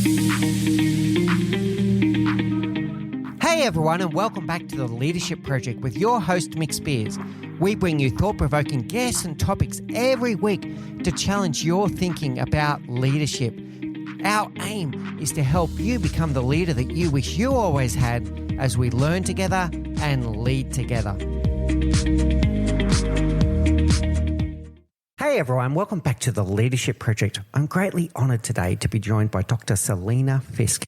Hey everyone, and welcome back to the Leadership Project with your host Mick Spears. We bring you thought-provoking guests and topics every week to challenge your thinking about leadership. Our aim is to help you become the leader that you wish you always had as we learn together and lead together. Hey everyone, welcome back to the Leadership Project. I'm greatly honoured today to be joined by Dr. Selena Fisk.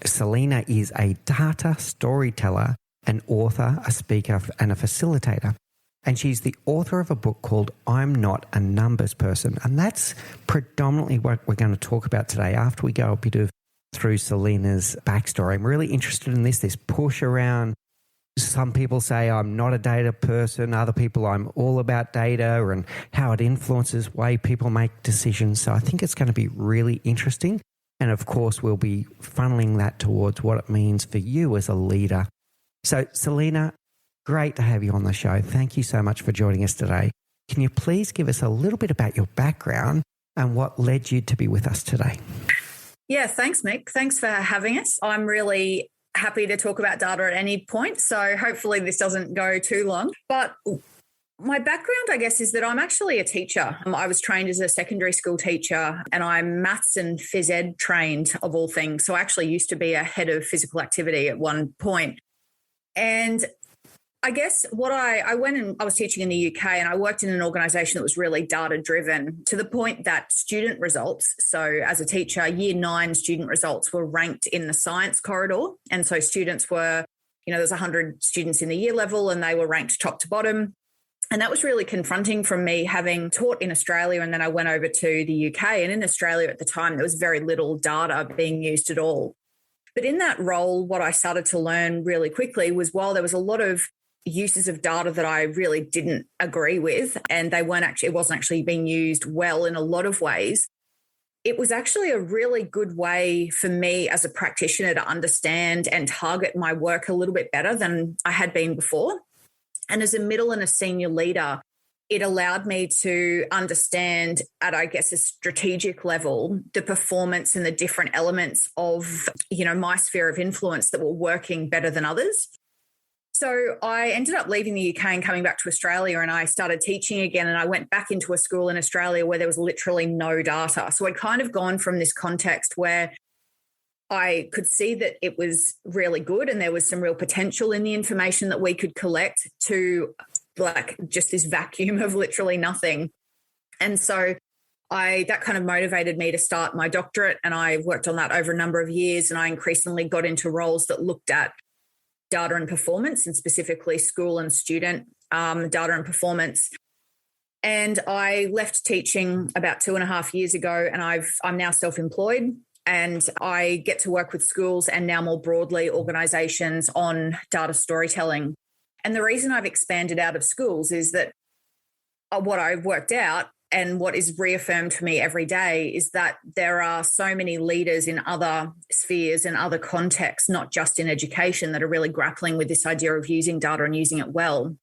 Selena is a data storyteller, an author, a speaker, and a facilitator. And she's the author of a book called I'm Not a Numbers Person. And that's predominantly what we're going to talk about today after we go a bit through Selena's backstory. I'm really interested in this push around. Some people say I'm not a data person. Other people, I'm all about data and how it influences the way people make decisions. So I think it's going to be really interesting. And of course, we'll be funneling that towards what it means for you as a leader. So Selena, great to have you on the show. Thank you so much for joining us today. Can you please give us a little bit about your background and what led you to be with us today? Yeah, thanks, Mick. Thanks for having us. I'm really happy to talk about data at any point. So hopefully this doesn't go too long. But my background, I guess, is that I'm actually a teacher. I was trained as a secondary school teacher and I'm maths and phys ed trained of all things. So I actually used to be a head of physical activity at one point. And I guess I went and I was teaching in the UK and I worked in an organisation that was really data driven to the point that student results. So as a teacher, year 9 student results were ranked in the science corridor. And so students were, there's 100 students in the year level and they were ranked top to bottom. And that was really confronting from me having taught in Australia and then I went over to the UK. And in Australia at the time, there was very little data being used at all. But in that role, what I started to learn really quickly was while there was a lot of uses of data that I really didn't agree with and it wasn't actually being used well in a lot of ways, it was actually a really good way for me as a practitioner to understand and target my work a little bit better than I had been before. And as a middle and a senior leader, it allowed me to understand at, I guess, a strategic level, the performance and the different elements of, my sphere of influence that were working better than others. So I ended up leaving the UK and coming back to Australia and I started teaching again and I went back into a school in Australia where there was literally no data. So I'd kind of gone from this context where I could see that it was really good and there was some real potential in the information that we could collect to like just this vacuum of literally nothing. And so that kind of motivated me to start my doctorate and I worked on that over a number of years and I increasingly got into roles that looked at data and performance and specifically school and student data and performance. And I left teaching about 2.5 years ago and I'm now self-employed. And I get to work with schools and now more broadly organisations on data storytelling. And the reason I've expanded out of schools is that what I've worked out and what is reaffirmed for me every day is that there are so many leaders in other spheres and other contexts, not just in education, that are really grappling with this idea of using data and using it well.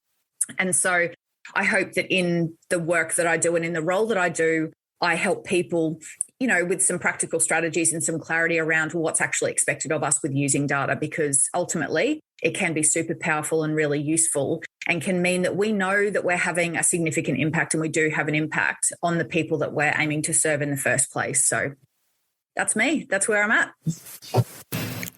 And so I hope that in the work that I do and in the role that I do, I help people with some practical strategies and some clarity around what's actually expected of us with using data, because ultimately it can be super powerful and really useful and can mean that we know that we're having a significant impact and we do have an impact on the people that we're aiming to serve in the first place. So that's me. That's where I'm at.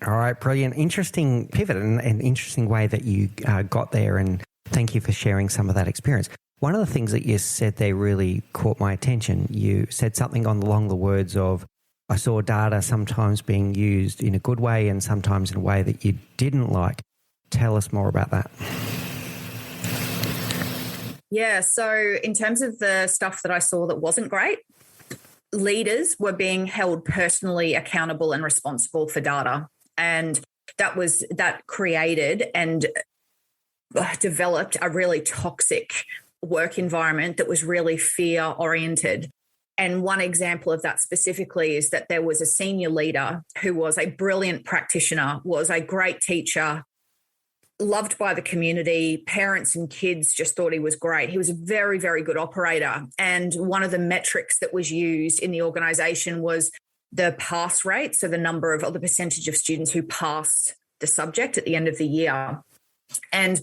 All right, brilliant. Interesting pivot and an interesting way that you got there, and thank you for sharing some of that experience. One of the things that you said there really caught my attention. You said something along the words of, I saw data sometimes being used in a good way and sometimes in a way that you didn't like. Tell us more about that. Yeah, so in terms of the stuff that I saw that wasn't great, leaders were being held personally accountable and responsible for data. And that created and developed a really toxic work environment that was really fear-oriented. And one example of that specifically is that there was a senior leader who was a brilliant practitioner, was a great teacher, loved by the community. Parents and kids just thought he was great. He was a very, very good operator. And one of the metrics that was used in the organisation was the pass rate, so the number of, or the percentage of students who passed the subject at the end of the year. And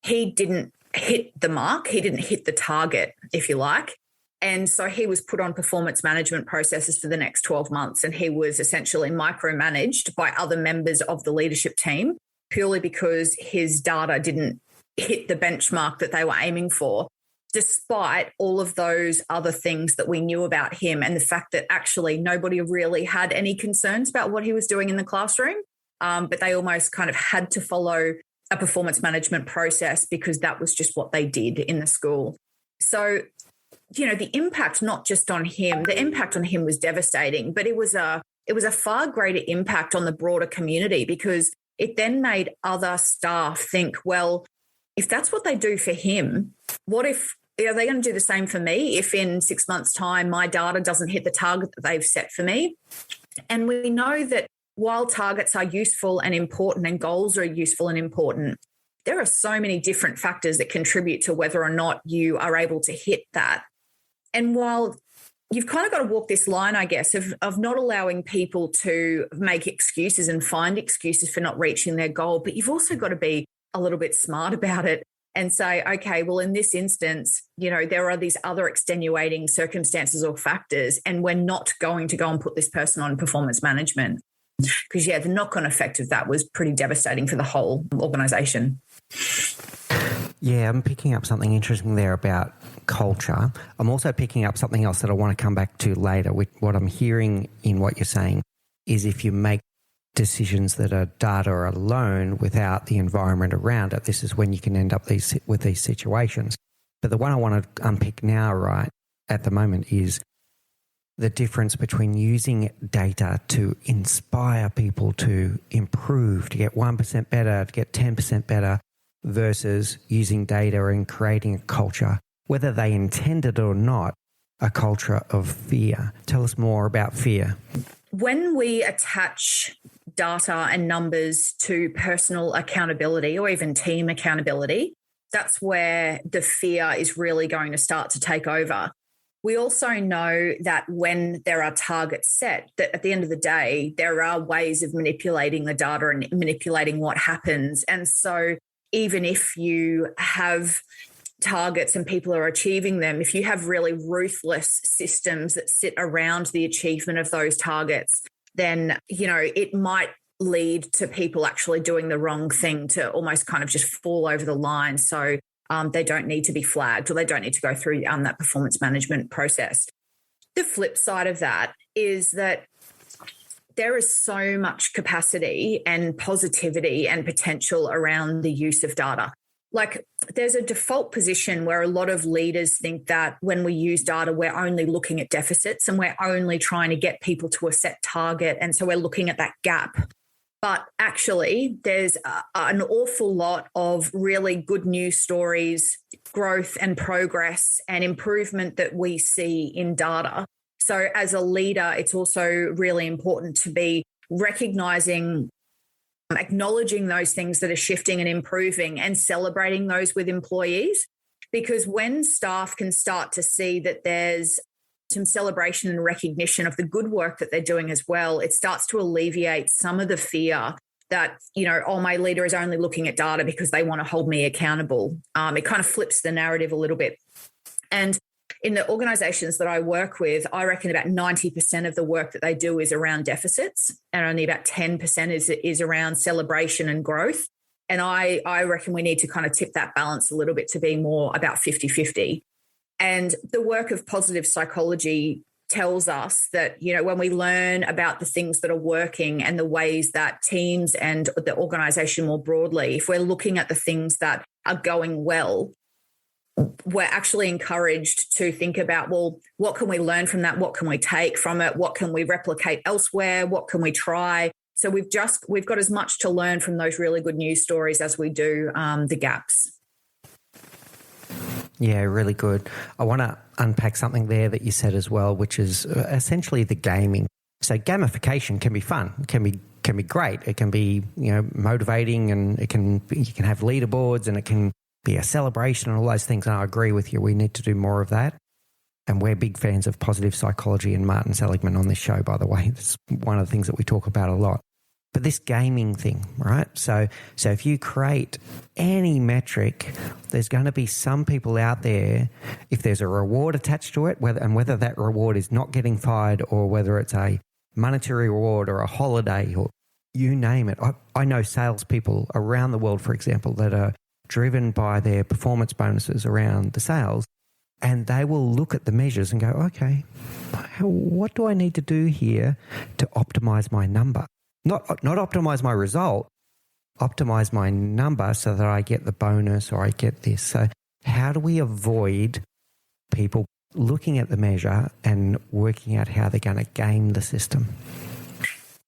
he didn't hit the mark. He didn't hit the target, if you like. And so he was put on performance management processes for the next 12 months. And he was essentially micromanaged by other members of the leadership team purely because his data didn't hit the benchmark that they were aiming for, despite all of those other things that we knew about him and the fact that actually nobody really had any concerns about what he was doing in the classroom. But they almost kind of had to follow a performance management process because that was just what they did in the school. So, the impact not just on him, the impact on him was devastating, but it was a far greater impact on the broader community because it then made other staff think, well, if that's what they do for him, what if, are they going to do the same for me if in 6 months' time my data doesn't hit the target that they've set for me? And we know that while targets are useful and important and goals are useful and important, there are so many different factors that contribute to whether or not you are able to hit that. And while you've kind of got to walk this line, I guess, of not allowing people to make excuses and find excuses for not reaching their goal, but you've also got to be a little bit smart about it and say, okay, well, in this instance, there are these other extenuating circumstances or factors, and we're not going to go and put this person on performance management. Because, the knock-on effect of that was pretty devastating for the whole organisation. Yeah, I'm picking up something interesting there about culture. I'm also picking up something else that I want to come back to later. What I'm hearing in what you're saying is if you make decisions that are data alone without the environment around it, this is when you can end up with these situations. But the one I want to unpick now, right, at the moment is the difference between using data to inspire people to improve, to get 1% better, to get 10% better, versus using data and creating a culture, whether they intended or not, a culture of fear. Tell us more about fear. When we attach data and numbers to personal accountability or even team accountability, that's where the fear is really going to start to take over. We also know that when there are targets set, that at the end of the day, there are ways of manipulating the data and manipulating what happens. And so even if you have targets and people are achieving them, if you have really ruthless systems that sit around the achievement of those targets, then, it might lead to people actually doing the wrong thing to almost kind of just fall over the line. So they don't need to be flagged or they don't need to go through that performance management process. The flip side of that is that there is so much capacity and positivity and potential around the use of data. Like there's a default position where a lot of leaders think that when we use data, we're only looking at deficits and we're only trying to get people to a set target. And so we're looking at that gap. But actually, there's an awful lot of really good news stories, growth and progress and improvement that we see in data. So as a leader, it's also really important to be recognizing, acknowledging those things that are shifting and improving and celebrating those with employees. Because when staff can start to see that there's some celebration and recognition of the good work that they're doing as well, it starts to alleviate some of the fear that, my leader is only looking at data because they want to hold me accountable. It kind of flips the narrative a little bit. And in the organizations that I work with, I reckon about 90% of the work that they do is around deficits and only about 10% is around celebration and growth. And I reckon we need to kind of tip that balance a little bit to be more about 50-50. And the work of positive psychology tells us that, when we learn about the things that are working and the ways that teams and the organization more broadly, if we're looking at the things that are going well, we're actually encouraged to think about, well, what can we learn from that? What can we take from it? What can we replicate elsewhere? What can we try? So we've got as much to learn from those really good news stories as we do the gaps. Yeah, really good. I want to unpack something there that you said as well, which is essentially the gaming. So gamification can be fun, can be great. It can be, motivating, and you can have leaderboards and it can be a celebration and all those things. And I agree with you. We need to do more of that. And we're big fans of positive psychology and Martin Seligman on this show, by the way. It's one of the things that we talk about a lot. But this gaming thing, right? So if you create any metric, there's going to be some people out there, if there's a reward attached to it, whether that reward is not getting fired or whether it's a monetary reward or a holiday or you name it. I know salespeople around the world, for example, that are driven by their performance bonuses around the sales. And they will look at the measures and go, okay, what do I need to do here to optimize my number? Not optimize my result, optimize my number so that I get the bonus or I get this. So how do we avoid people looking at the measure and working out how they're going to game the system?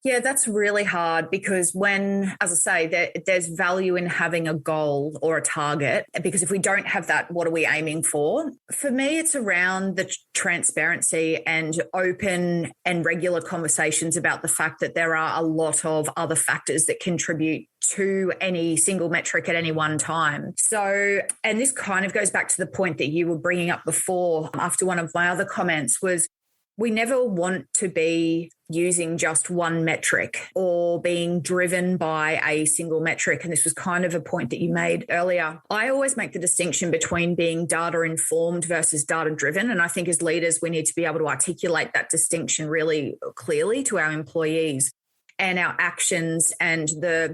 Yeah, that's really hard because when, as I say, there's value in having a goal or a target, because if we don't have that, what are we aiming for? For me, it's around the transparency and open and regular conversations about the fact that there are a lot of other factors that contribute to any single metric at any one time. So, and this kind of goes back to the point that you were bringing up before after one of my other comments was, we never want to be using just one metric or being driven by a single metric. And this was kind of a point that you made earlier. I always make the distinction between being data informed versus data driven. And I think as leaders, we need to be able to articulate that distinction really clearly to our employees, and our actions and the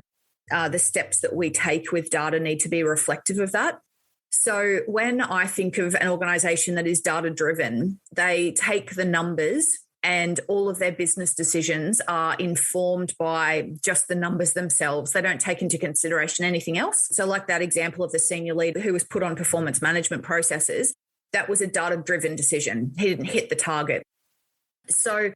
steps that we take with data need to be reflective of that. So when I think of an organization that is data-driven, they take the numbers and all of their business decisions are informed by just the numbers themselves. They don't take into consideration anything else. So like that example of the senior leader who was put on performance management processes, that was a data-driven decision. He didn't hit the target. So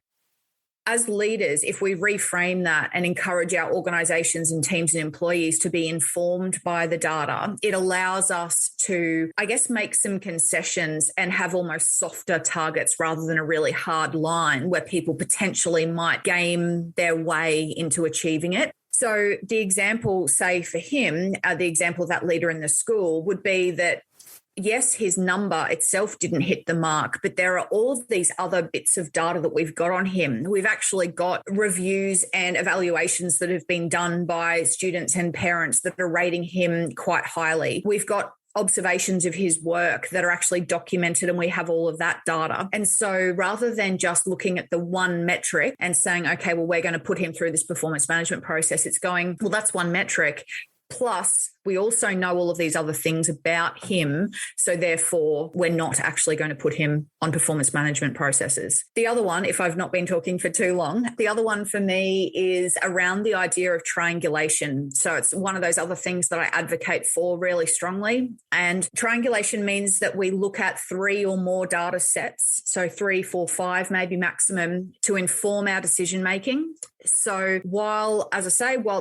as leaders, if we reframe that and encourage our organizations and teams and employees to be informed by the data, it allows us to, I guess, make some concessions and have almost softer targets rather than a really hard line where people potentially might game their way into achieving it. So the example, say for him, the example of that leader in the school would be that yes, his number itself didn't hit the mark, but there are all of these other bits of data that we've got on him. We've actually got reviews and evaluations that have been done by students and parents that are rating him quite highly. We've got observations of his work that are actually documented, and we have all of that data. And so rather than just looking at the one metric and saying, okay, well, we're going to put him through this performance management process, it's going, well, that's one metric. Plus, we also know all of these other things about him. So therefore, we're not actually going to put him on performance management processes. The other one, if I've not been talking for too long, the other one for me is around the idea of triangulation. So it's one of those other things that I advocate for really strongly. And triangulation means that we look at 3 or more data sets, so 3, 4, 5, maybe maximum, to inform our decision making. So while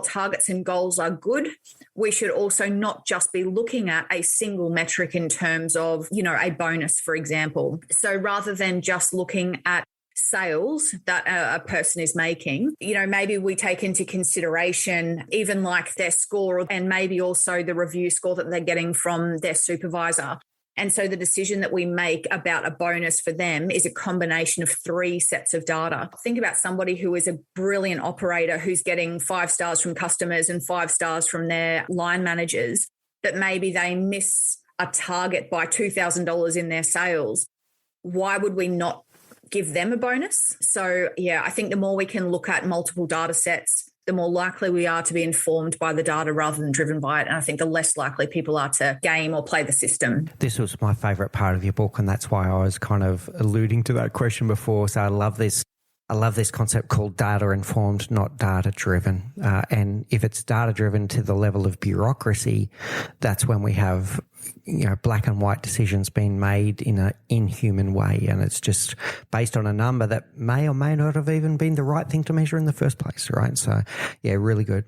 targets and goals are good, we should also not just be looking at a single metric in terms of, a bonus, for example. So rather than just looking at sales that a person is making, maybe we take into consideration even like their score and maybe also the review score that they're getting from their supervisor. And so the decision that we make about a bonus for them is a combination of 3 sets of data. Think about somebody who is a brilliant operator who's getting 5 stars from customers and 5 stars from their line managers, but maybe they miss a target by $2,000 in their sales. Why would we not give them a bonus? So, I think the more we can look at multiple data sets, the more likely we are to be informed by the data rather than driven by it. And I think the less likely people are to game or play the system. This was my favourite part of your book, and that's why I was kind of alluding to that question before. So I love this concept called data informed, not data driven. And if it's data driven to the level of bureaucracy, that's when we have black and white decisions being made in an inhuman way. And it's just based on a number that may or may not have even been the right thing to measure in the first place, right? So, really good.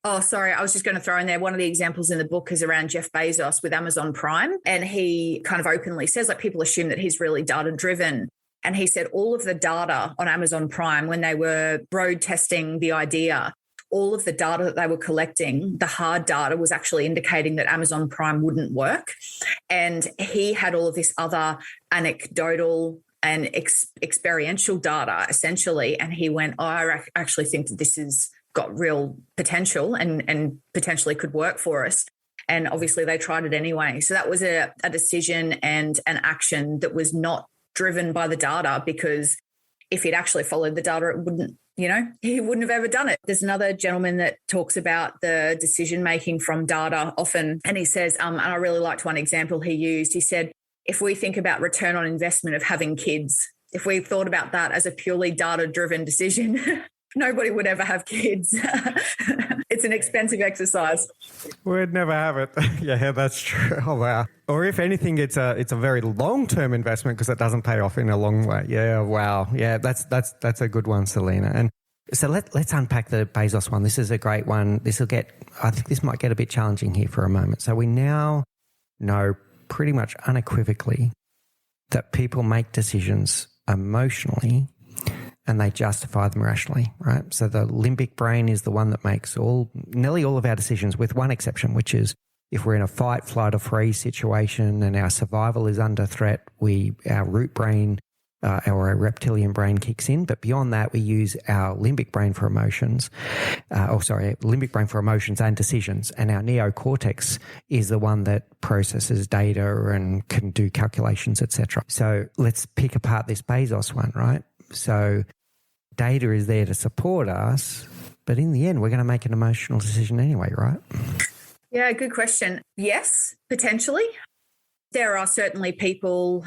Oh, sorry. I was just going to throw in there. One of the examples in the book is around Jeff Bezos with Amazon Prime. And he kind of openly says, people assume that he's really data driven. And he said all of the data on Amazon Prime when they were road testing the idea, all of the data that they were collecting, the hard data, was actually indicating that Amazon Prime wouldn't work. And he had all of this other anecdotal and experiential data, essentially. And he went, I actually think that this has got real potential and potentially could work for us. And obviously they tried it anyway. So that was a decision and an action that was not driven by the data, because if he'd actually followed the data, it wouldn't, he wouldn't have ever done it. There's another gentleman that talks about the decision-making from data often. And he says, and I really liked one example he used. He said, if we think about return on investment of having kids, if we thought about that as a purely data-driven decision, nobody would ever have kids. It's an expensive exercise. We'd never have it. Yeah, that's true. Oh, wow. Or if anything, it's a very long-term investment because it doesn't pay off in a long way. Yeah, wow. Yeah, that's a good one, Selena. And so let's unpack the Bezos one. This is a great one. I think this might get a bit challenging here for a moment. So we now know pretty much unequivocally that people make decisions emotionally and they justify them rationally, right? So the limbic brain is the one that makes nearly all of our decisions, with one exception, which is if we're in a fight, flight or freeze situation and our survival is under threat, our root brain or our reptilian brain kicks in. But beyond that, we use our limbic brain for emotions, limbic brain for emotions and decisions. And our neocortex is the one that processes data and can do calculations, etc. So let's pick apart this Bezos one, right? So data is there to support us, but in the end, we're going to make an emotional decision anyway, right? Yeah, good question. Yes, potentially. There are certainly people,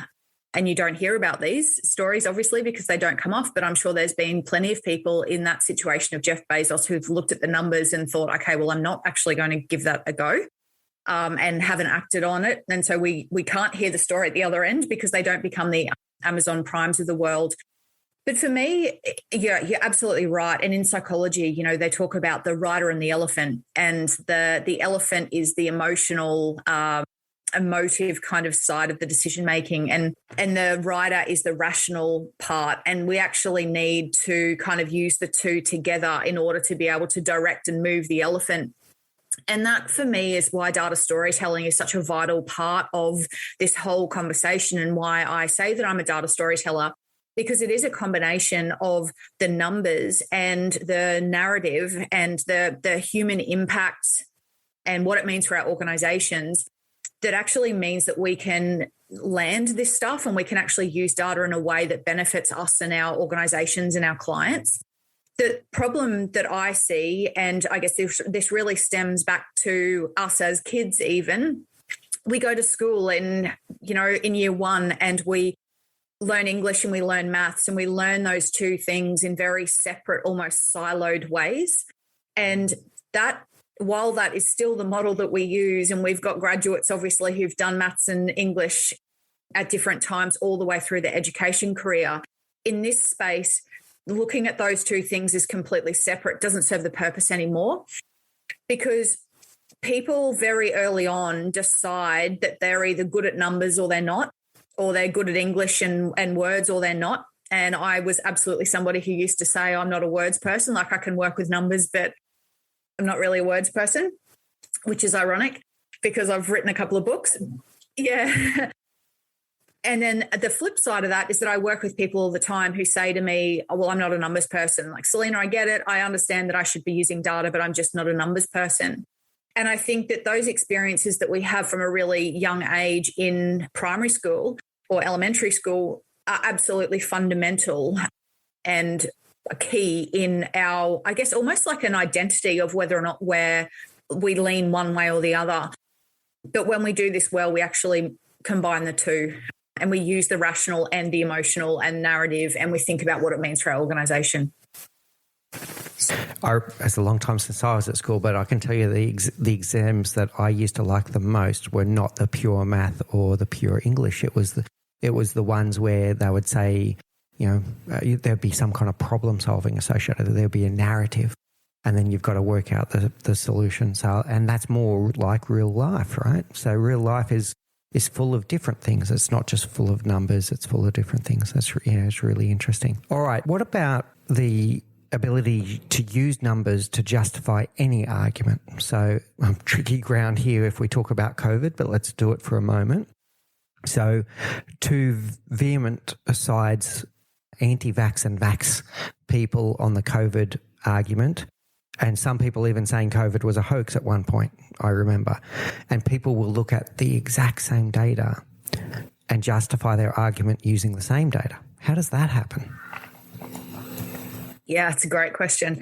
and you don't hear about these stories, obviously, because they don't come off, but I'm sure there's been plenty of people in that situation of Jeff Bezos who've looked at the numbers and thought, okay, well, I'm not actually going to give that a go, and haven't acted on it. And so we can't hear the story at the other end because they don't become the Amazon Primes of the world. But for me, you're absolutely right. And in psychology, they talk about the rider and the elephant, and the elephant is the emotional, emotive kind of side of the decision making, and the rider is the rational part. And we actually need to kind of use the two together in order to be able to direct and move the elephant. And that, for me, is why data storytelling is such a vital part of this whole conversation, and why I say that I'm a data storyteller. Because it is a combination of the numbers and the narrative and the human impact and what it means for our organizations that actually means that we can land this stuff and we can actually use data in a way that benefits us and our organizations and our clients. The problem that I see, and I guess this really stems back to us as kids even, we go to school in year one and we learn English and we learn maths, and we learn those two things in very separate, almost siloed ways. And that, while that is still the model that we use, and we've got graduates obviously who've done maths and English at different times all the way through their education career, in this space, looking at those two things is completely separate, doesn't serve the purpose anymore, because people very early on decide that they're either good at numbers or they're not, or they're good at English and words or they're not. And I was absolutely somebody who used to say, I'm not a words person. Like, I can work with numbers, but I'm not really a words person, which is ironic because I've written a couple of books. Yeah. And then the flip side of that is that I work with people all the time who say to me, oh, well, I'm not a numbers person. Like, Selena, I get it. I understand that I should be using data, but I'm just not a numbers person. And I think that those experiences that we have from a really young age in primary school or elementary school are absolutely fundamental and a key in our, I guess, almost like an identity of whether or not we lean one way or the other. But when we do this well, we actually combine the two, and we use the rational and the emotional and narrative, and we think about what it means for our organisation. It's a long time since I was at school, but I can tell you the exams that I used to like the most were not the pure math or the pure English. It was the ones where they would say, there'd be some kind of problem solving associated. There'd be a narrative, and then you've got to work out the solution. So, and that's more like real life, right? So real life is full of different things. It's not just full of numbers. It's full of different things. It's really interesting. All right. What about the ability to use numbers to justify any argument. So tricky ground here if we talk about COVID, but let's do it for a moment. So two vehement sides, anti-vax and vax people on the COVID argument, and some people even saying COVID was a hoax at one point, I remember. And people will look at the exact same data and justify their argument using the same data. How does that happen? Yeah, it's a great question.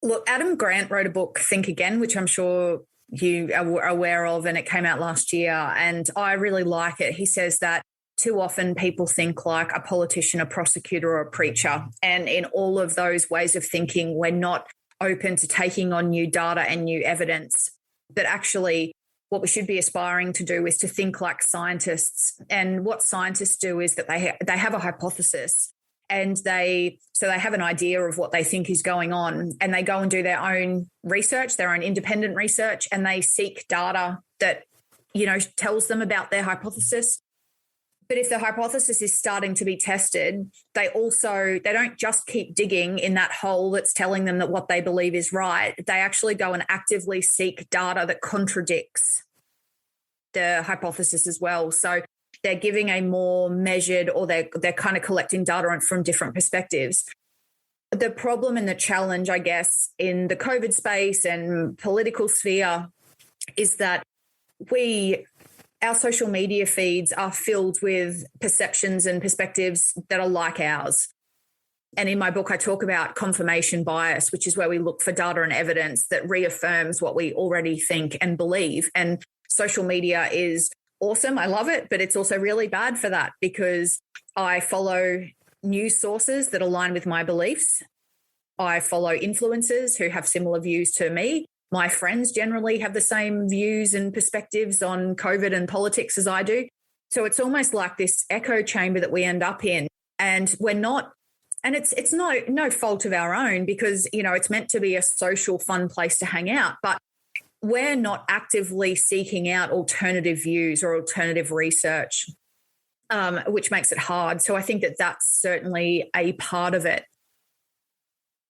Look, Adam Grant wrote a book, Think Again, which I'm sure you are aware of, and it came out last year, and I really like it. He says that too often people think like a politician, a prosecutor, or a preacher, and in all of those ways of thinking, we're not open to taking on new data and new evidence. But actually, what we should be aspiring to do is to think like scientists. And what scientists do is that they have a hypothesis, and they have an idea of what they think is going on, and they go and do their own research, their own independent research, and they seek data that, tells them about their hypothesis. But if the hypothesis is starting to be tested, they don't just keep digging in that hole that's telling them that what they believe is right. They actually go and actively seek data that contradicts the hypothesis as well. So they're giving a more measured, or they're kind of collecting data from different perspectives. The problem and the challenge, I guess, in the COVID space and political sphere is that our social media feeds are filled with perceptions and perspectives that are like ours. And in my book, I talk about confirmation bias, which is where we look for data and evidence that reaffirms what we already think and believe. And social media is awesome. I love it, but it's also really bad for that, because I follow news sources that align with my beliefs. I follow influencers who have similar views to me. My friends generally have the same views and perspectives on COVID and politics as I do. So it's almost like this echo chamber that we end up in, and we're not, and it's no fault of our own, because, it's meant to be a social, fun place to hang out, but we're not actively seeking out alternative views or alternative research, which makes it hard. So I think that that's certainly a part of it.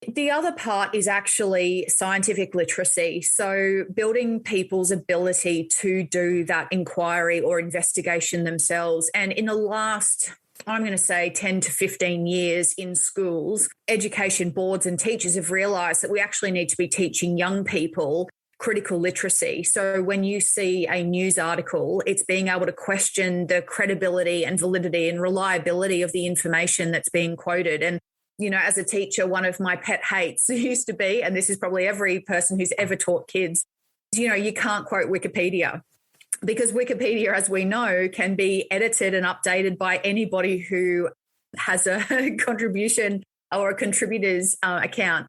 The other part is actually scientific literacy. So building people's ability to do that inquiry or investigation themselves. And in the last, I'm going to say 10 to 15 years in schools, education boards and teachers have realised that we actually need to be teaching young people critical literacy. So when you see a news article, it's being able to question the credibility and validity and reliability of the information that's being quoted. And as a teacher, one of my pet hates used to be, and this is probably every person who's ever taught kids, you can't quote Wikipedia, because Wikipedia, as we know, can be edited and updated by anybody who has a contribution or a contributor's account.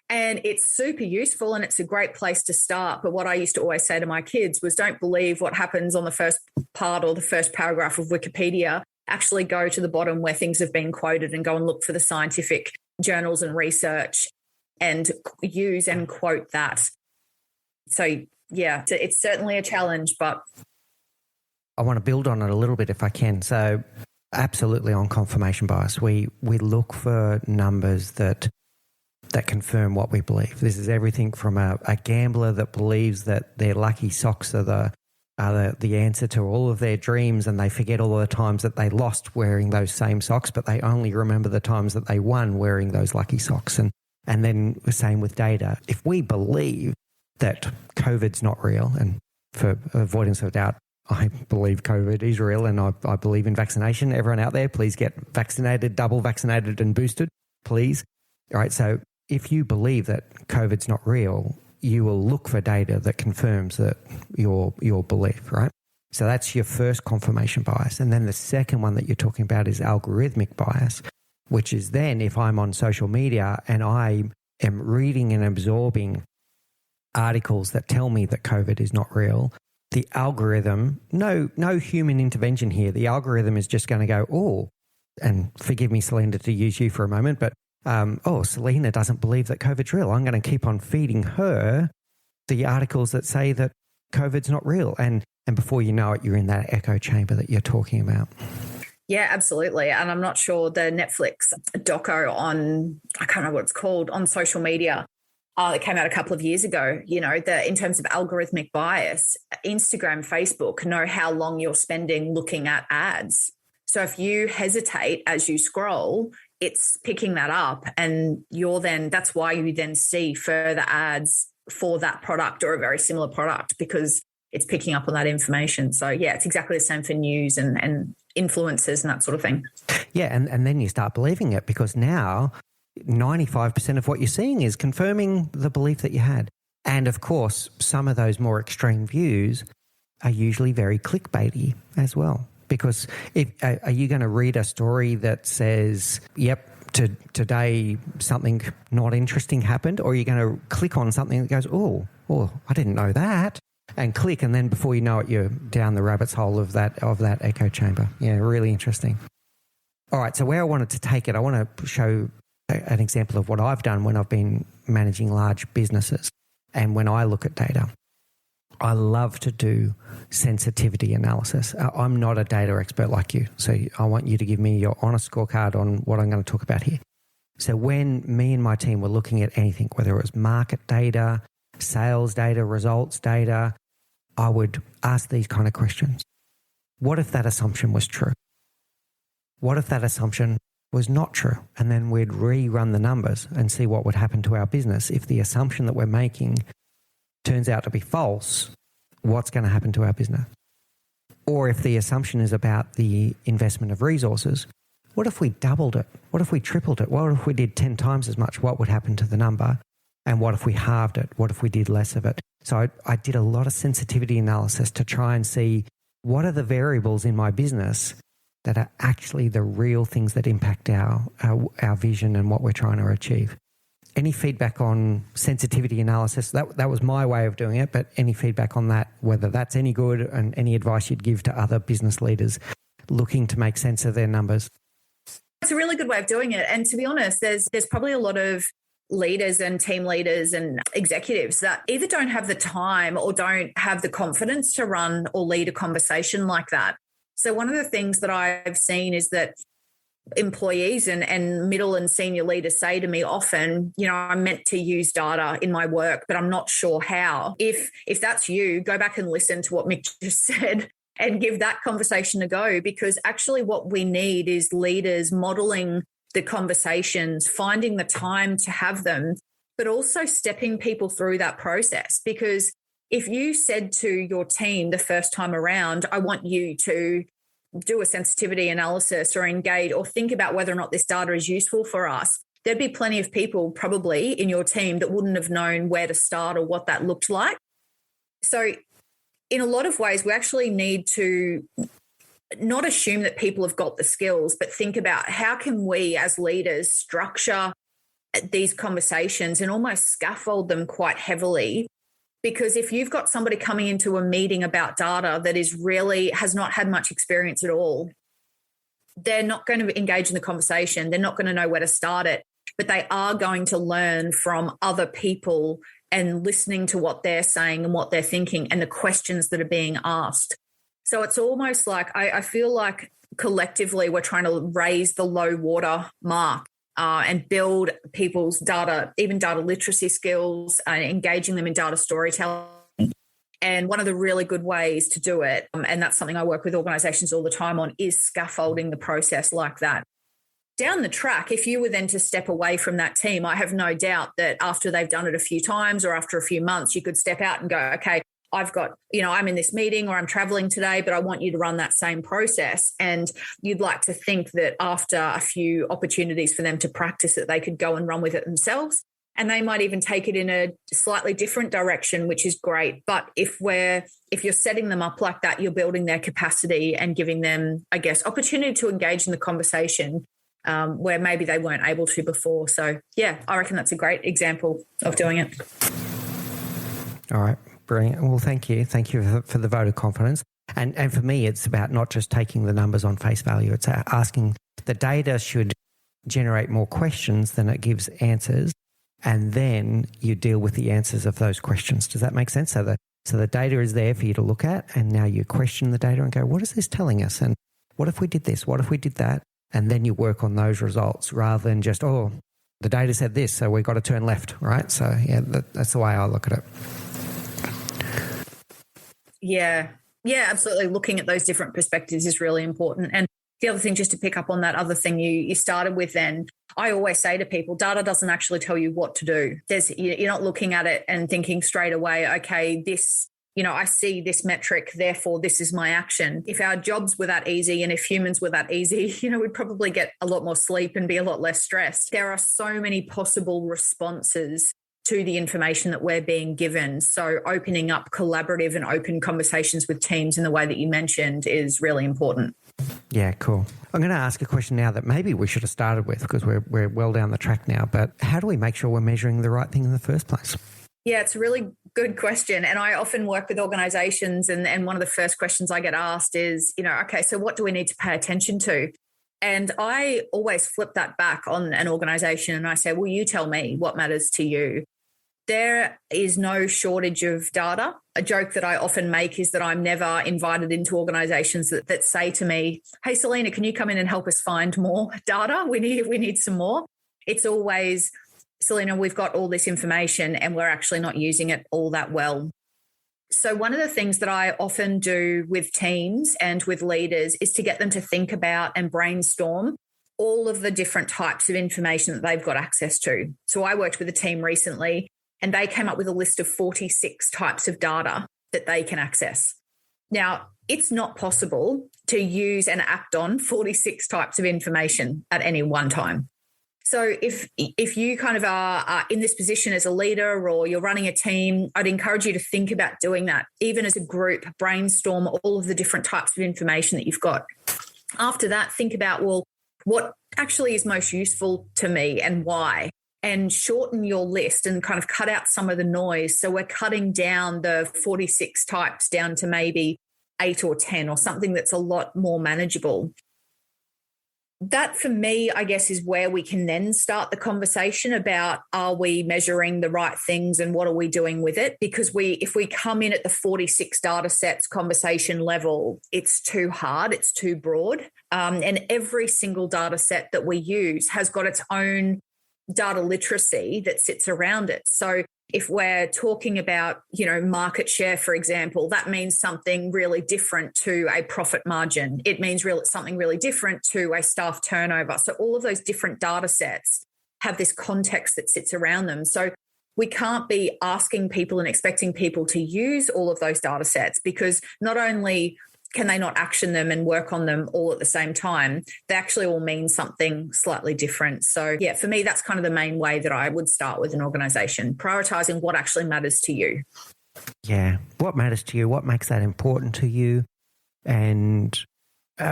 And it's super useful and it's a great place to start. But what I used to always say to my kids was, don't believe what happens on the first part or the first paragraph of Wikipedia. Actually go to the bottom where things have been quoted and go and look for the scientific journals and research and use and quote that. So, yeah, it's certainly a challenge, but I want to build on it a little bit if I can. So absolutely on confirmation bias, we look for numbers that confirm what we believe. This is everything from a gambler that believes that their lucky socks are the answer to all of their dreams, and they forget all the times that they lost wearing those same socks, but they only remember the times that they won wearing those lucky socks. And then the same with data. If we believe that COVID's not real, and for avoidance of doubt, I believe COVID is real, and I believe in vaccination. Everyone out there, please get vaccinated, double vaccinated and boosted, please. All right, so if you believe that COVID's not real, you will look for data that confirms that your belief, right? So that's your first confirmation bias. And then the second one that you're talking about is algorithmic bias, which is then if I'm on social media and I am reading and absorbing articles that tell me that COVID is not real, the algorithm, no human intervention here, the algorithm is just going to go, and forgive me, Selena, to use you for a moment, but Selena doesn't believe that COVID's real. I'm going to keep on feeding her the articles that say that COVID's not real. And before you know it, you're in that echo chamber that you're talking about. Yeah, absolutely. And I'm not sure the Netflix doco on, I can't remember what it's called, on social media. It came out a couple of years ago, in terms of algorithmic bias, Instagram, Facebook know how long you're spending looking at ads. So if you hesitate as you scroll, it's picking that up, and that's why you then see further ads for that product or a very similar product, because it's picking up on that information. So yeah, it's exactly the same for news and influencers and that sort of thing. Yeah, and then you start believing it, because now 95% of what you're seeing is confirming the belief that you had. And of course, some of those more extreme views are usually very clickbaity as well. Because are you going to read a story that says, yep, today something not interesting happened, or are you going to click on something that goes, oh, I didn't know that, and click, and then before you know it, you're down the rabbit's hole of that echo chamber. Yeah, really interesting. All right, so where I wanted to take it, I want to show an example of what I've done when I've been managing large businesses. And when I look at data, I love to do sensitivity analysis. I'm not a data expert like you, so I want you to give me your honest scorecard on what I'm going to talk about here. So when me and my team were looking at anything, whether it was market data, sales data, results data, I would ask these kind of questions. What if that assumption was true? What if that assumption was not true? And then we'd rerun the numbers and see what would happen to our business. If the assumption that we're making turns out to be false, what's going to happen to our business? Or if the assumption is about the investment of resources, what if we doubled it? What if we tripled it? What if we did 10 times as much? What would happen to the number? And what if we halved it? What if we did less of it? So I did a lot of sensitivity analysis to try and see what are the variables in my business that are actually the real things that impact our vision and what we're trying to achieve. Any feedback on sensitivity analysis? That was my way of doing it, but any feedback on that, whether that's any good, and any advice you'd give to other business leaders looking to make sense of their numbers? It's a really good way of doing it. And to be honest, there's probably a lot of leaders and team leaders and executives that either don't have the time or don't have the confidence to run or lead a conversation like that. So one of the things that I've seen is that employees and middle and senior leaders say to me often, I'm meant to use data in my work, but I'm not sure how. If that's you, go back and listen to what Mick just said and give that conversation a go, because actually what we need is leaders modeling the conversations, finding the time to have them, but also stepping people through that process. Because if you said to your team the first time around, I want you to do a sensitivity analysis or engage or think about whether or not this data is useful for us, there'd be plenty of people probably in your team that wouldn't have known where to start or what that looked like. So in a lot of ways, we actually need to not assume that people have got the skills, but think about how can we as leaders structure these conversations and almost scaffold them quite heavily. Because if you've got somebody coming into a meeting about data that has not had much experience at all, they're not going to engage in the conversation. They're not going to know where to start it, but they are going to learn from other people and listening to what they're saying and what they're thinking and the questions that are being asked. So it's almost like I feel like collectively we're trying to raise the low water mark and build people's data, even data literacy skills, engaging them in data storytelling. And one of the really good ways to do it, and that's something I work with organizations all the time on, is scaffolding the process like that. Down the track, if you were then to step away from that team, I have no doubt that after they've done it a few times or after a few months, you could step out and go, okay, I've got, I'm in this meeting or I'm traveling today, but I want you to run that same process. And you'd like to think that after a few opportunities for them to practice it, they could go and run with it themselves. And they might even take it in a slightly different direction, which is great. But if you're setting them up like that, you're building their capacity and giving them, I guess, opportunity to engage in the conversation where maybe they weren't able to before. So yeah, I reckon that's a great example of doing it. All right. Brilliant. Well, thank you. Thank you for the vote of confidence. And for me, it's about not just taking the numbers on face value. It's asking, the data should generate more questions than it gives answers. And then you deal with the answers of those questions. Does that make sense? So the data is there for you to look at, and now you question the data and go, what is this telling us? And What if we did this? What if we did that? And then you work on those results rather than just, oh, the data said this, so we've got to turn left, right? So, yeah, that's the way I look at it. Yeah. Yeah, absolutely. Looking at those different perspectives is really important. And the other thing, just to pick up on that other thing you started with then, I always say to people, data doesn't actually tell you what to do. You're not looking at it and thinking straight away, okay, this, I see this metric, therefore this is my action. If our jobs were that easy and if humans were that easy, we'd probably get a lot more sleep and be a lot less stressed. There are so many possible responses to the information that we're being given. So opening up collaborative and open conversations with teams in the way that you mentioned is really important. Yeah, cool. I'm going to ask a question now that maybe we should have started with because we're well down the track now, but how do we make sure we're measuring the right thing in the first place? Yeah, it's a really good question. And I often work with organizations and one of the first questions I get asked is, okay, so what do we need to pay attention to? And I always flip that back on an organization and I say, well, you tell me what matters to you. There is no shortage of data. A joke that I often make is that I'm never invited into organizations that say to me, hey, Selena, can you come in and help us find more data? We need some more. It's always, Selena, we've got all this information and we're actually not using it all that well. So one of the things that I often do with teams and with leaders is to get them to think about and brainstorm all of the different types of information that they've got access to. So I worked with a team recently and they came up with a list of 46 types of data that they can access. Now, it's not possible to use and act on 46 types of information at any one time. So if you kind of are in this position as a leader or you're running a team, I'd encourage you to think about doing that. Even as a group, brainstorm all of the different types of information that you've got. After that, think about, well, what actually is most useful to me and why? And shorten your list and kind of cut out some of the noise. So we're cutting down the 46 types down to maybe 8 or 10 or something that's a lot more manageable. That for me, I guess, is where we can then start the conversation about, are we measuring the right things and what are we doing with it? Because if we come in at the 46 data sets conversation level, it's too hard, it's too broad. And every single data set that we use has got its own data literacy that sits around it. So if we're talking about, market share, for example, that means something really different to a profit margin. It means something really different to a staff turnover. So all of those different data sets have this context that sits around them. So we can't be asking people and expecting people to use all of those data sets because not only can they not action them and work on them all at the same time, they actually all mean something slightly different. So yeah, for me, that's kind of the main way that I would start with an organization, prioritizing what actually matters to you. Yeah. What matters to you? What makes that important to you? And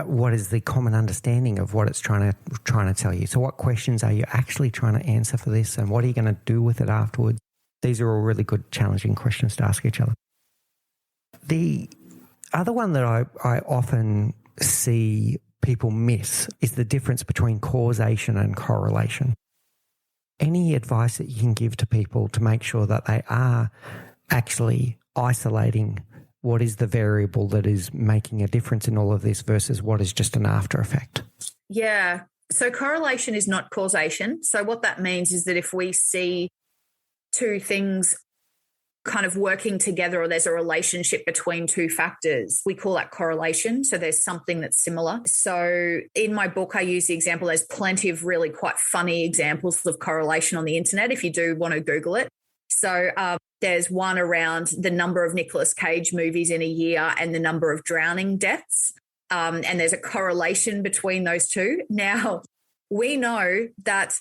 what is the common understanding of what it's trying to tell you? So what questions are you actually trying to answer for this? And what are you going to do with it afterwards? These are all really good, challenging questions to ask each other. The other one that I often see people miss is the difference between causation and correlation. Any advice that you can give to people to make sure that they are actually isolating what is the variable that is making a difference in all of this versus what is just an after effect? Yeah. So correlation is not causation. So what that means is that if we see two things kind of working together or there's a relationship between two factors, we call that correlation. So there's something that's similar. So in my book, I use the example, there's plenty of really quite funny examples of correlation on the internet if you do want to Google it. So there's one around the number of Nicolas Cage movies in a year and the number of drowning deaths. And there's a correlation between those two. Now, we know that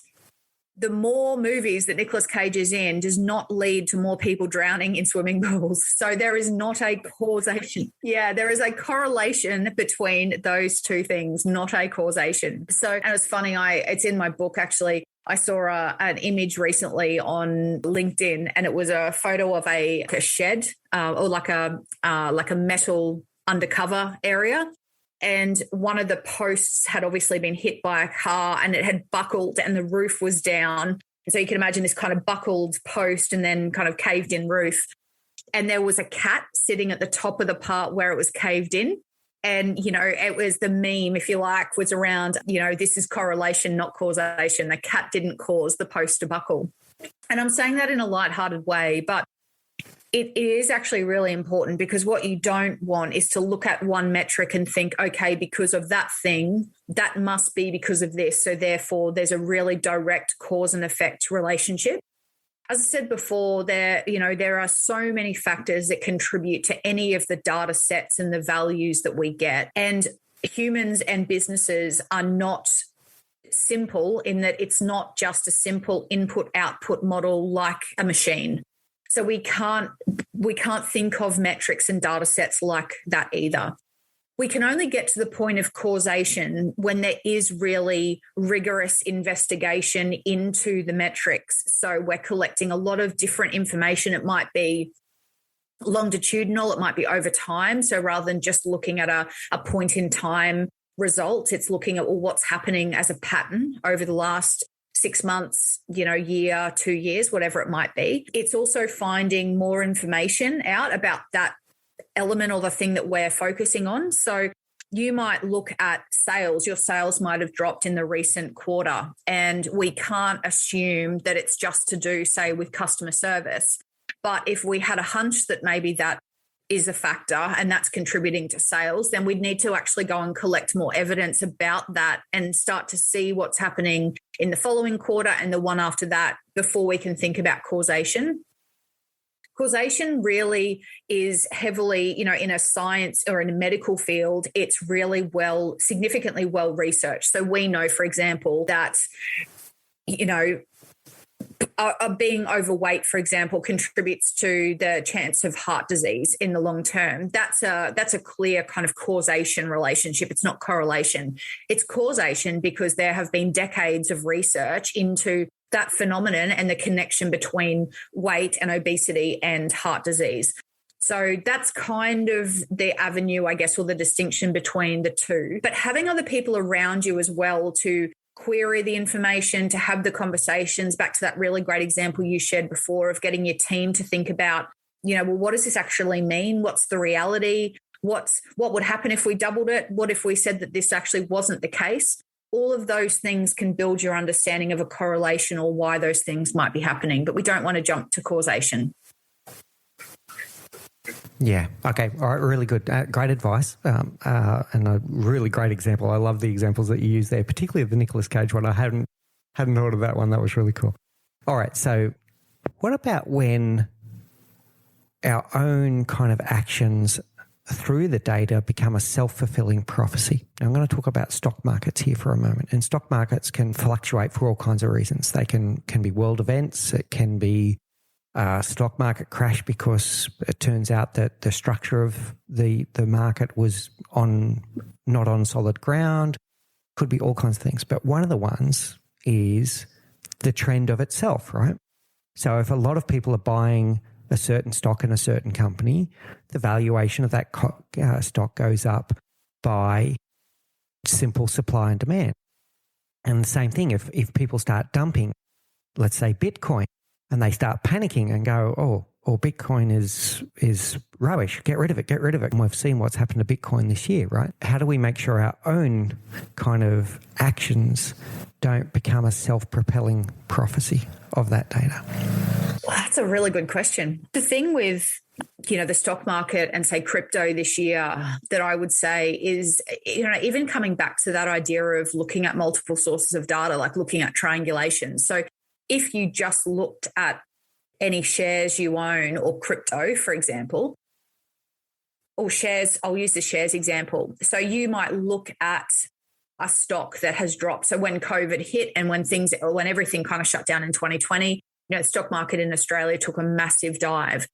the more movies that Nicolas Cage is in does not lead to more people drowning in swimming pools. So there is not a causation. Yeah, there is a correlation between those two things, not a causation. So, and it's funny, it's in my book actually. I saw an image recently on LinkedIn and it was a photo of a shed or like a metal undercover area. And one of the posts had obviously been hit by a car and it had buckled and the roof was down. And so you can imagine this kind of buckled post and then kind of caved in roof. And there was a cat sitting at the top of the part where it was caved in. And, it was the meme, if you like, was around, this is correlation, not causation. The cat didn't cause the post to buckle. And I'm saying that in a lighthearted way, but it is actually really important, because what you don't want is to look at one metric and think, okay, because of that thing, that must be because of this. So therefore, there's a really direct cause and effect relationship. As I said before, there are so many factors that contribute to any of the data sets and the values that we get. And humans and businesses are not simple in that it's not just a simple input-output model like a machine. So we can't think of metrics and data sets like that either. We can only get to the point of causation when there is really rigorous investigation into the metrics. So we're collecting a lot of different information. It might be longitudinal, it might be over time. So rather than just looking at a point in time result, it's looking at what's happening as a pattern over the last 6 months, year, 2 years, whatever it might be. It's also finding more information out about that element or the thing that we're focusing on. So you might look at sales. Your sales might have dropped in the recent quarter, and we can't assume that it's just to do, say, with customer service. But if we had a hunch that maybe that is a factor and that's contributing to sales, then we'd need to actually go and collect more evidence about that and start to see what's happening in the following quarter and the one after that before we can think about causation. Causation really is heavily, in a science or in a medical field, it's really significantly well researched. So we know, for example, that, being overweight, for example, contributes to the chance of heart disease in the long term. That's a clear kind of causation relationship. It's not correlation. It's causation because there have been decades of research into that phenomenon and the connection between weight and obesity and heart disease. So that's kind of the avenue, I guess, or the distinction between the two. But having other people around you as well to query the information, to have the conversations, back to that really great example you shared before of getting your team to think about, what does this actually mean? What's the reality? What would happen if we doubled it? What if we said that this actually wasn't the case? All of those things can build your understanding of a correlation or why those things might be happening, but we don't want to jump to causation. Yeah. Okay. All right. Really good. Great advice. And a really great example. I love the examples that you use there, particularly the Nicolas Cage one. I hadn't thought of that one. That was really cool. All right. So what about when our own kind of actions through the data become a self-fulfilling prophecy? Now, I'm going to talk about stock markets here for a moment. And stock markets can fluctuate for all kinds of reasons. They can be world events. It can be stock market crash because it turns out that the structure of the market was not on solid ground. Could be all kinds of things. But one of the ones is the trend of itself, right? So if a lot of people are buying a certain stock in a certain company, the valuation of that stock goes up by simple supply and demand. And the same thing, if people start dumping, let's say Bitcoin, and they start panicking and go, Bitcoin is rubbish, get rid of it. And we've seen what's happened to Bitcoin this year, right? How do we make sure our own kind of actions don't become a self-propelling prophecy of that data? Well, that's a really good question. The thing with, the stock market and say crypto this year that I would say is, even coming back to that idea of looking at multiple sources of data, like looking at triangulation. So if you just looked at any shares you own or crypto, for example, or shares, I'll use the shares example. So you might look at a stock that has dropped. So when COVID hit and when everything kind of shut down in 2020, the stock market in Australia took a massive dive.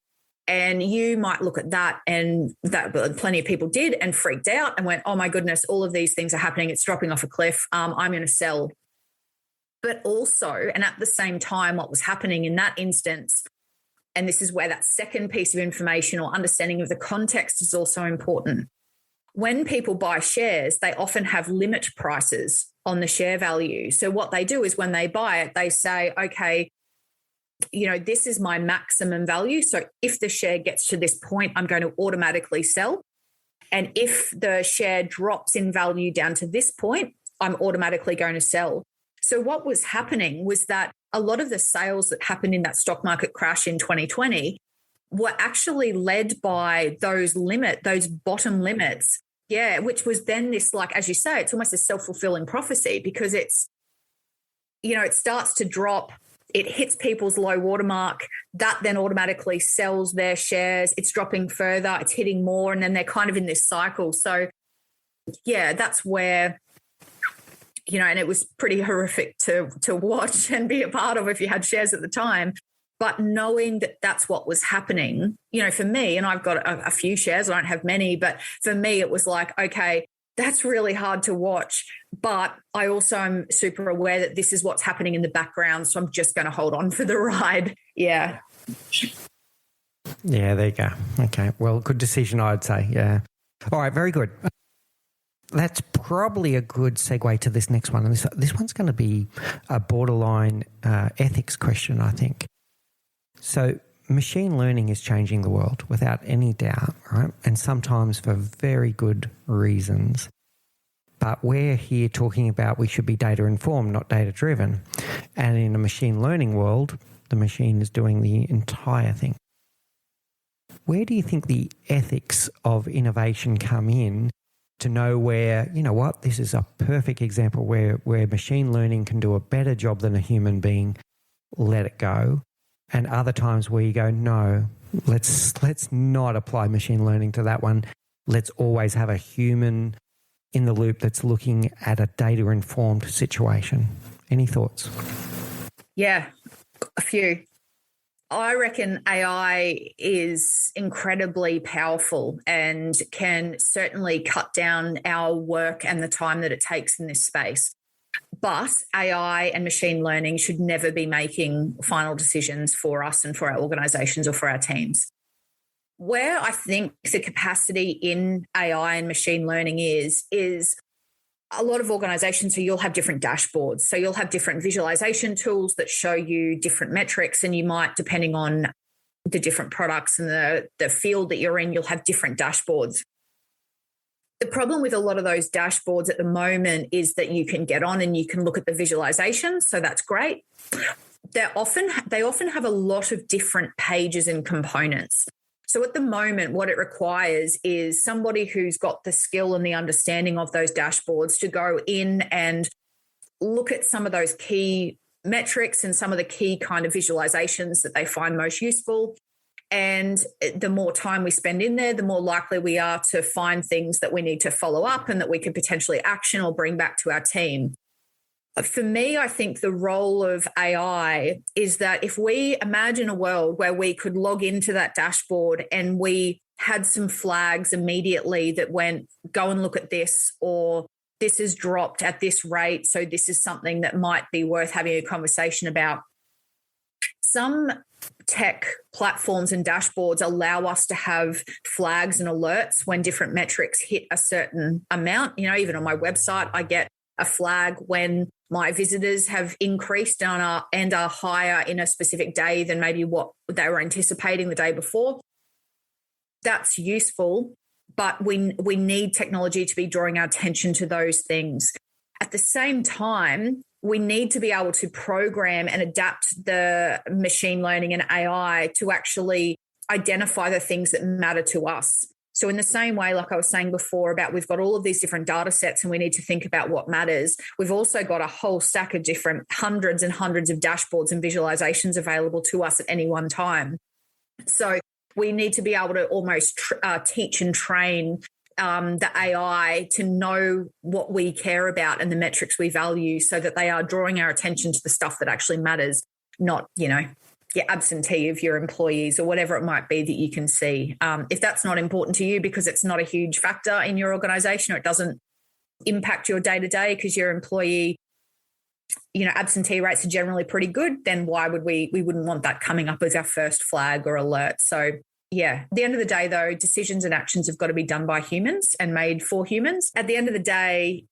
And you might look at that, and that plenty of people did, and freaked out and went, oh my goodness, all of these things are happening. It's dropping off a cliff. I'm going to sell. But also, and at the same time, what was happening in that instance, and this is where that second piece of information or understanding of the context is also important. When people buy shares, they often have limit prices on the share value. So what they do is when they buy it, they say, okay, this is my maximum value. So if the share gets to this point, I'm going to automatically sell. And if the share drops in value down to this point, I'm automatically going to sell. So what was happening was that a lot of the sales that happened in that stock market crash in 2020 were actually led by those bottom limits. Yeah, which was then this, like, as you say, it's almost a self-fulfilling prophecy, because it's, it starts to drop, it hits people's low watermark, that then automatically sells their shares, it's dropping further, it's hitting more, and then they're kind of in this cycle. So, yeah, that's where, and it was pretty horrific to watch and be a part of if you had shares at the time. But knowing that that's what was happening, for me, and I've got a few shares, I don't have many, but for me, it was like, okay, that's really hard to watch. But I also am super aware that this is what's happening in the background. So I'm just going to hold on for the ride. Yeah. Yeah, there you go. Okay. Well, good decision, I'd say. Yeah. All right. Very good. That's probably a good segue to this next one. And this one's going to be a borderline ethics question, I think. So machine learning is changing the world without any doubt, right? And sometimes for very good reasons. But we're here talking about we should be data informed, not data driven. And in a machine learning world, the machine is doing the entire thing. Where do you think the ethics of innovation come in to know where, this is a perfect example where machine learning can do a better job than a human being, let it go. And other times where you go, no, let's not apply machine learning to that one. Let's always have a human in the loop that's looking at a data-informed situation. Any thoughts? Yeah, a few. I reckon AI is incredibly powerful and can certainly cut down our work and the time that it takes in this space. But AI and machine learning should never be making final decisions for us and for our organizations or for our teams. Where I think the capacity in AI and machine learning is a lot of organizations, so you'll have different dashboards. So you'll have different visualization tools that show you different metrics, and you might, depending on the different products and the field that you're in, you'll have different dashboards. The problem with a lot of those dashboards at the moment is that you can get on and you can look at the visualization. So that's great. They often have a lot of different pages and components. So at the moment, what it requires is somebody who's got the skill and the understanding of those dashboards to go in and look at some of those key metrics and some of the key kind of visualizations that they find most useful. And the more time we spend in there, the more likely we are to find things that we need to follow up and that we could potentially action or bring back to our team. For me, I think the role of AI is that if we imagine a world where we could log into that dashboard and we had some flags immediately that went, go and look at this, or this is dropped at this rate, so this is something that might be worth having a conversation about. Some tech platforms and dashboards allow us to have flags and alerts when different metrics hit a certain amount. Even on my website, I get a flag when my visitors have increased and are higher in a specific day than maybe what they were anticipating the day before. That's useful, but we need technology to be drawing our attention to those things. At the same time, we need to be able to program and adapt the machine learning and AI to actually identify the things that matter to us. So in the same way, like I was saying before about we've got all of these different data sets and we need to think about what matters, we've also got a whole stack of different hundreds and hundreds of dashboards and visualizations available to us at any one time. So we need to be able to almost teach and train the AI to know what we care about and the metrics we value so that they are drawing our attention to the stuff that actually matters, not, your absentee of your employees or whatever it might be that you can see. If that's not important to you because it's not a huge factor in your organization or it doesn't impact your day-to-day because your employee, absentee rates are generally pretty good, then why would we wouldn't want that coming up as our first flag or alert. So yeah, at the end of the day, though, decisions and actions have got to be done by humans and made for humans. At the end of the day,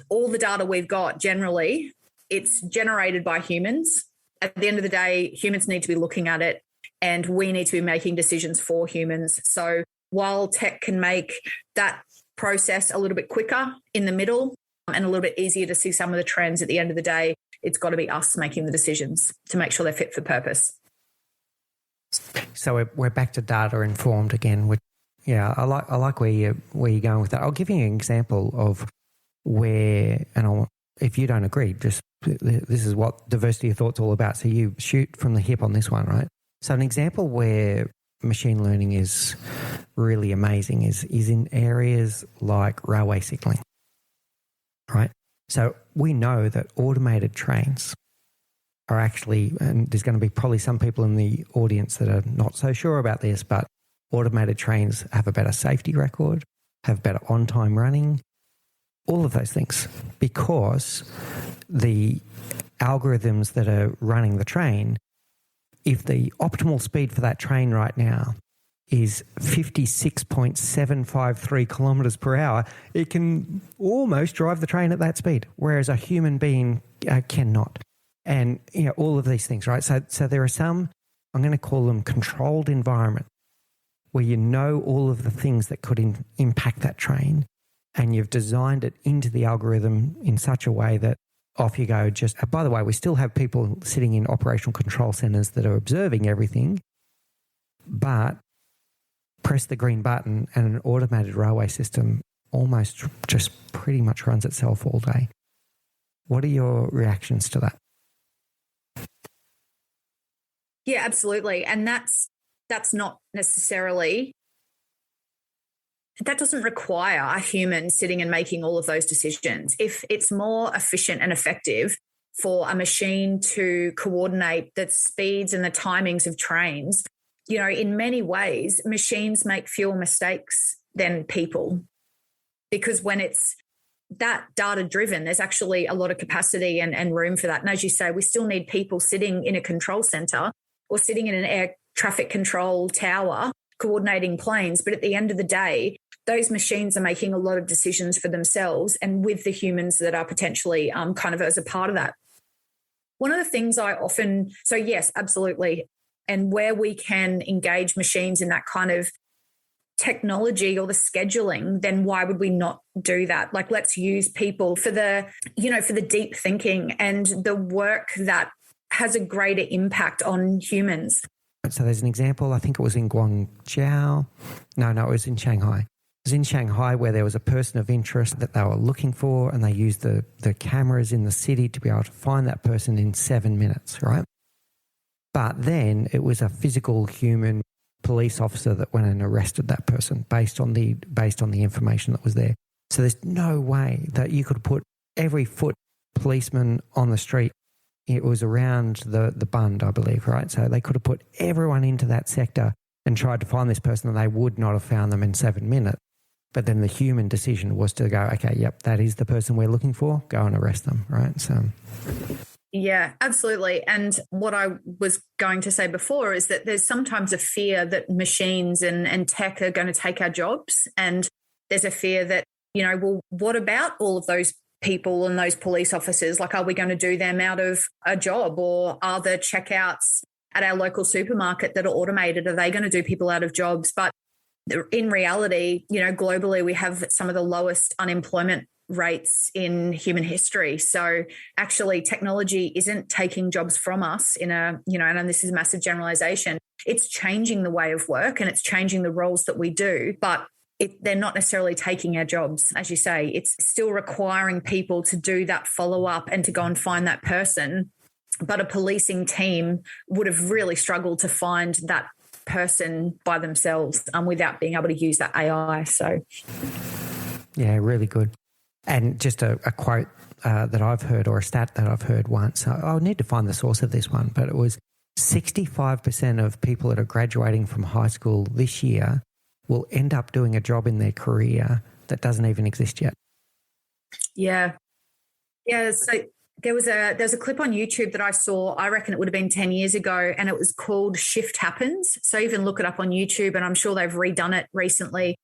all the data we've got, generally, it's generated by humans. At the end of the day, humans need to be looking at it and we need to be making decisions for humans. So while tech can make that process a little bit quicker in the middle and a little bit easier to see some of the trends, at the end of the day, it's got to be us making the decisions to make sure they're fit for purpose. So we're back to data informed again. I like where you're going with that. I'll give you an example of where, and if you don't agree, just this is what diversity of thought's all about. So you shoot from the hip on this one, right? So an example where machine learning is really amazing is in areas like railway signalling, right? So we know that automated trains are actually, and there's going to be probably some people in the audience that are not so sure about this, but automated trains have a better safety record, have better on-time running, all of those things, because the algorithms that are running the train, if the optimal speed for that train right now is 56.753 kilometres per hour, it can almost drive the train at that speed, whereas a human being cannot. And, all of these things, right? So there are some, I'm going to call them controlled environment, where you know all of the things that could impact that train, and you've designed it into the algorithm in such a way that off you go. By the way, we still have people sitting in operational control centres that are observing everything, but press the green button and an automated railway system almost just pretty much runs itself all day. What are your reactions to that? Yeah, absolutely. And that's not necessarily, that doesn't require a human sitting and making all of those decisions. If it's more efficient and effective for a machine to coordinate the speeds and the timings of trains, in many ways, machines make fewer mistakes than people, because when it's that data driven, there's actually a lot of capacity and room for that. And as you say, we still need people sitting in a control center or sitting in an air traffic control tower coordinating planes. But at the end of the day, those machines are making a lot of decisions for themselves and with the humans that are potentially kind of as a part of that. One of the things so yes, absolutely. And where we can engage machines in that kind of technology or the scheduling, then why would we not do that? Like, let's use people for the deep thinking and the work that has a greater impact on humans. So there's an example, I think it was in Guangzhou. No, it was in Shanghai. It was in Shanghai where there was a person of interest that they were looking for, and they used the cameras in the city to be able to find that person in 7 minutes, right? But then it was a physical human police officer that went and arrested that person based on the information that was there. So there's no way that you could put every foot policeman on the street. It was around the Bund, I believe, right? So they could have put everyone into that sector and tried to find this person, and they would not have found them in 7 minutes. But then the human decision was to go, okay, yep, that is the person we're looking for. Go and arrest them, right? So, yeah, absolutely. And what I was going to say before is that there's sometimes a fear that machines and tech are going to take our jobs. And there's a fear that, well, what about all of those people and those police officers? Like, are we going to do them out of a job? Or are the checkouts at our local supermarket that are automated, are they going to do people out of jobs? But in reality, globally, we have some of the lowest unemployment rates in human history. So actually technology isn't taking jobs from us and this is a massive generalization. It's changing the way of work and it's changing the roles that we do, but they're not necessarily taking our jobs. As you say, it's still requiring people to do that follow-up and to go and find that person. But a policing team would have really struggled to find that person by themselves without being able to use that AI. So, yeah, really good. And just a quote that I've heard, or a stat that I've heard once, I'll need to find the source of this one, but it was 65% of people that are graduating from high school this year will end up doing a job in their career that doesn't even exist yet. Yeah. Yeah. So there's a clip on YouTube that I saw, I reckon it would have been 10 years ago, and it was called Shift Happens. So even look it up on YouTube, and I'm sure they've redone it recently.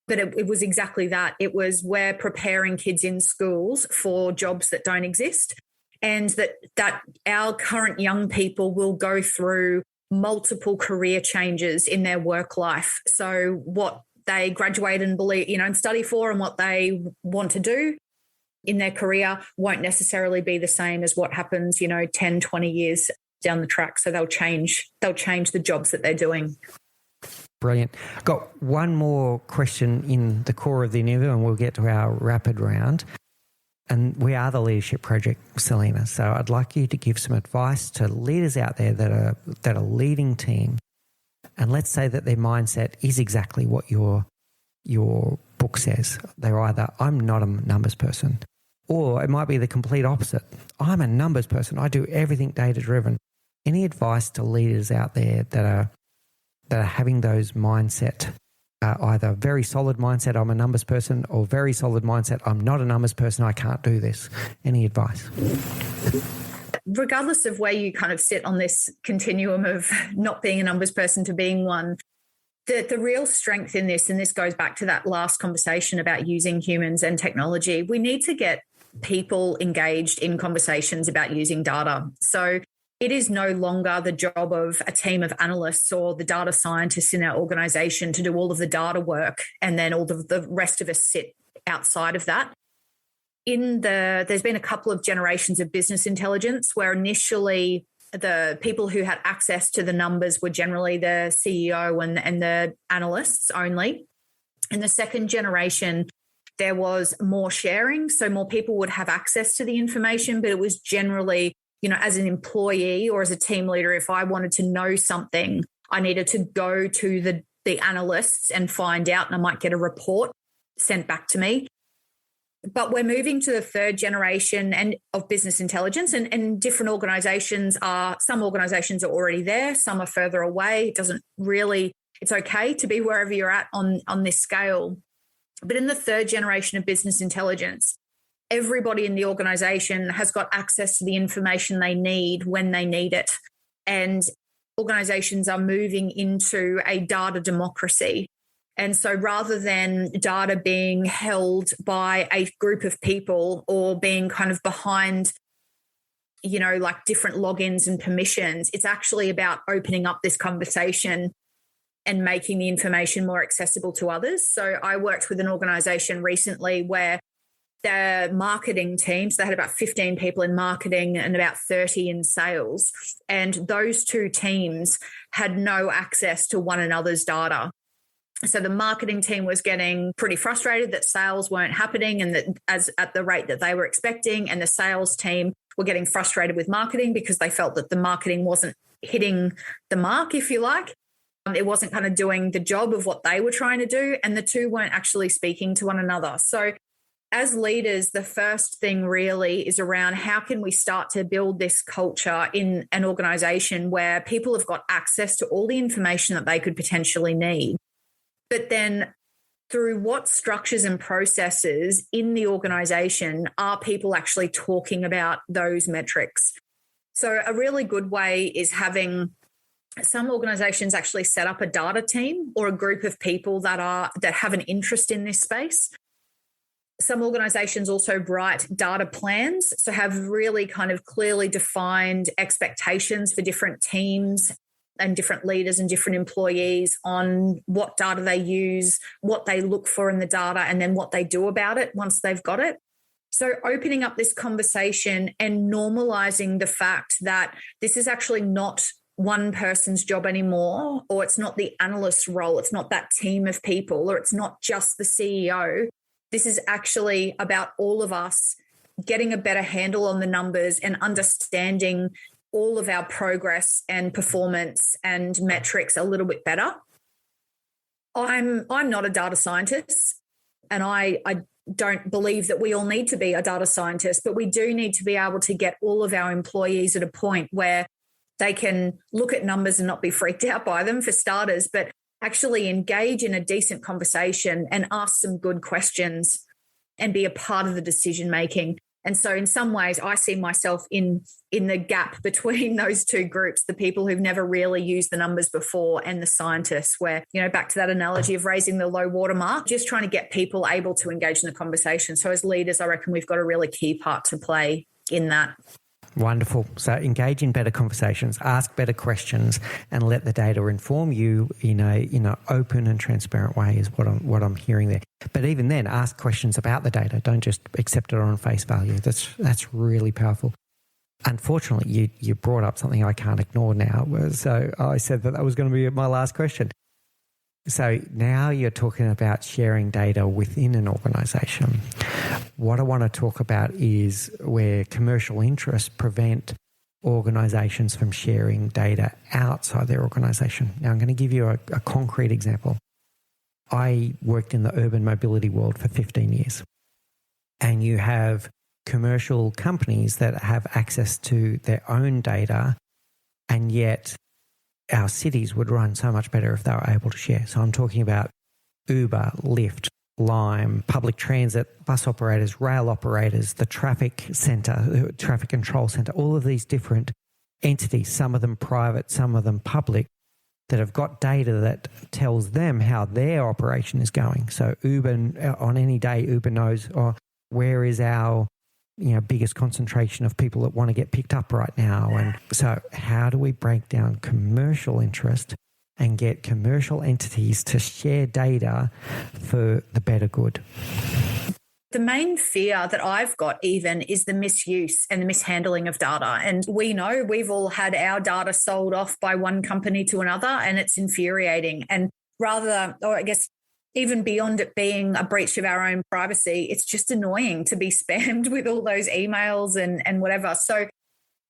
But it was exactly that. It was, we're preparing kids in schools for jobs that don't exist, and that our current young people will go through multiple career changes in their work life. So what they graduate and believe, and study for, and what they want to do in their career won't necessarily be the same as what happens, 10, 20 years down the track. So they'll change the jobs that they're doing. Brilliant. Got one more question in the core of the interview, and we'll get to our rapid round. And we are the Leadership Project, Selena. So I'd like you to give some advice to leaders out there that are leading team. And let's say that their mindset is exactly what your book says. They're either, I'm not a numbers person, or it might be the complete opposite. I'm a numbers person. I do everything data-driven. Any advice to leaders out there that are having those mindset, either very solid mindset, I'm a numbers person, or very solid mindset, I'm not a numbers person, I can't do this? Any advice? Regardless of where you kind of sit on this continuum of not being a numbers person to being one, the real strength in this, and this goes back to that last conversation about using humans and technology, we need to get people engaged in conversations about using data. So it is no longer the job of a team of analysts or the data scientists in our organization to do all of the data work, and then all of the rest of us sit outside of that. There's been a couple of generations of business intelligence where initially the people who had access to the numbers were generally the CEO and the analysts only. In the second generation, there was more sharing, so more people would have access to the information, but it was generally, as an employee or as a team leader, if I wanted to know something, I needed to go to the analysts and find out, and I might get a report sent back to me. But we're moving to the third generation of business intelligence, and different organizations some organizations are already there, some are further away. It's okay to be wherever you're at on this scale. But in the third generation of business intelligence, everybody in the organization has got access to the information they need when they need it. And organizations are moving into a data democracy. And so rather than data being held by a group of people or being kind of behind, like different logins and permissions, it's actually about opening up this conversation and making the information more accessible to others. So I worked with an organization recently where their marketing teams, they had about 15 people in marketing and about 30 in sales. And those two teams had no access to one another's data. So the marketing team was getting pretty frustrated that sales weren't happening and that as at the rate that they were expecting. And the sales team were getting frustrated with marketing because they felt that the marketing wasn't hitting the mark, if you like. It wasn't kind of doing the job of what they were trying to do. And the two weren't actually speaking to one another. So as leaders, the first thing really is around how can we start to build this culture in an organization where people have got access to all the information that they could potentially need. But then through what structures and processes in the organization are people actually talking about those metrics? So a really good way is having some organizations actually set up a data team or a group of people that have an interest in this space. Some organizations also write data plans, so have really kind of clearly defined expectations for different teams and different leaders and different employees on what data they use, what they look for in the data, and then what they do about it once they've got it. So opening up this conversation and normalizing the fact that this is actually not one person's job anymore, or it's not the analyst's role, it's not that team of people, or it's not just the CEO. This is actually about all of us getting a better handle on the numbers and understanding all of our progress and performance and metrics a little bit better. I'm not a data scientist, and I don't believe that we all need to be a data scientist, but we do need to be able to get all of our employees at a point where they can look at numbers and not be freaked out by them, for starters, but actually engage in a decent conversation and ask some good questions and be a part of the decision making. And so in some ways, I see myself in the gap between those two groups, the people who've never really used the numbers before and the scientists, where, back to that analogy of raising the low water mark, just trying to get people able to engage in the conversation. So as leaders, I reckon we've got a really key part to play in that. Wonderful. So engage in better conversations, ask better questions, and let the data inform you in a open and transparent way is what I'm hearing there. But even then, ask questions about the data. Don't just accept it on face value. That's really powerful. Unfortunately, you brought up something I can't ignore now. So I said that was going to be my last question. So now you're talking about sharing data within an organisation. What I want to talk about is where commercial interests prevent organisations from sharing data outside their organisation. Now, I'm going to give you a concrete example. I worked in the urban mobility world for 15 years, and you have commercial companies that have access to their own data, and yet our cities would run so much better if they were able to share. So I'm talking about Uber, Lyft, Lime, public transit, bus operators, rail operators, the traffic centre, traffic control centre, all of these different entities, some of them private, some of them public, that have got data that tells them how their operation is going. So Uber, on any day, Uber knows, where is our biggest concentration of people that want to get picked up right now. And so how do we break down commercial interest and get commercial entities to share data for the better good? The main fear that I've got even is the misuse and the mishandling of data. And we know we've all had our data sold off by one company to another, and it's infuriating. And even beyond it being a breach of our own privacy, it's just annoying to be spammed with all those emails and whatever. So,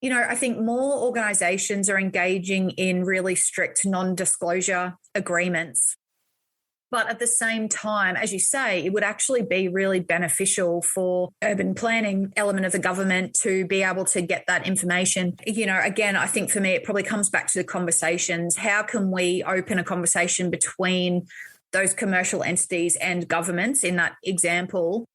I think more organizations are engaging in really strict non-disclosure agreements. But at the same time, as you say, it would actually be really beneficial for urban planning element of the government to be able to get that information. Again, I think for me, it probably comes back to the conversations. How can we open a conversation between those commercial entities and governments in that example,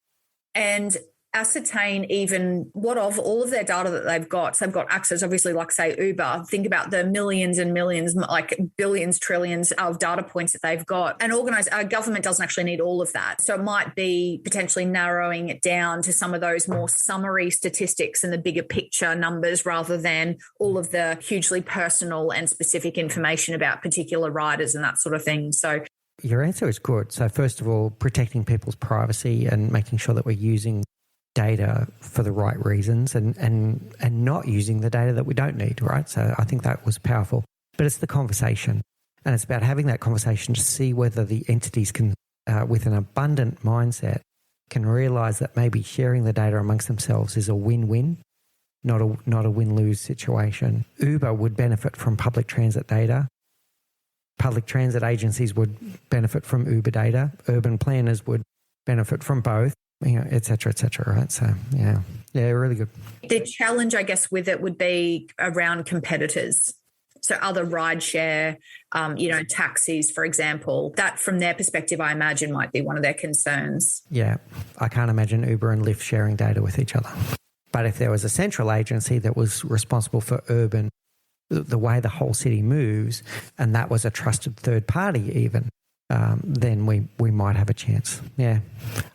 and ascertain even what of all of their data that they've got. So they've got access, obviously, like say Uber, think about the millions and millions, like billions, trillions of data points that they've got. And a government doesn't actually need all of that. So it might be potentially narrowing it down to some of those more summary statistics and the bigger picture numbers rather than all of the hugely personal and specific information about particular riders and that sort of thing. So your answer is good. So first of all, protecting people's privacy and making sure that we're using data for the right reasons and not using the data that we don't need, right? So I think that was powerful. But it's the conversation, and it's about having that conversation to see whether the entities can, with an abundant mindset, can realise that maybe sharing the data amongst themselves is a win-win, not a win-lose situation. Uber would benefit from public transit data. Public transit agencies would benefit from Uber data. Urban planners would benefit from both, et cetera, right? So, yeah, really good. The challenge, I guess, with it would be around competitors. So other rideshare, taxis, for example, that from their perspective, I imagine might be one of their concerns. Yeah, I can't imagine Uber and Lyft sharing data with each other. But if there was a central agency that was responsible for urban, the way the whole city moves, and that was a trusted third party even, then we might have a chance. Yeah.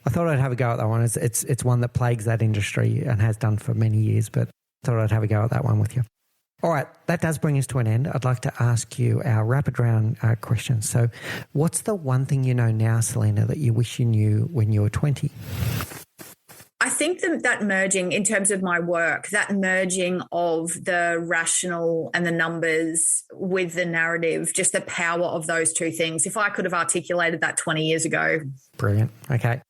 I thought I'd have a go at that one. It's one that plagues that industry and has done for many years, but I thought I'd have a go at that one with you. All right, that does bring us to an end. I'd like to ask you our rapid round questions. So what's the one thing you know now, Selena, that you wish you knew when you were 20? I think that merging, in terms of my work, that merging of the rational and the numbers with the narrative, just the power of those two things. If I could have articulated that 20 years ago. Brilliant. Okay.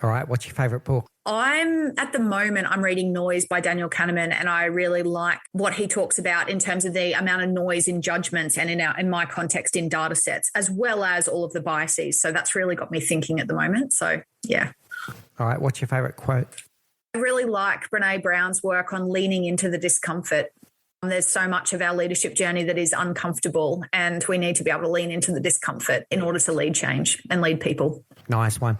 All right. What's your favourite book? At the moment, I'm reading Noise by Daniel Kahneman, and I really like what he talks about in terms of the amount of noise in judgments and in my context in data sets, as well as all of the biases. So that's really got me thinking at the moment. So, yeah. All right. What's your favourite quote? I really like Brene Brown's work on leaning into the discomfort. There's so much of our leadership journey that is uncomfortable, and we need to be able to lean into the discomfort in order to lead change and lead people. Nice one.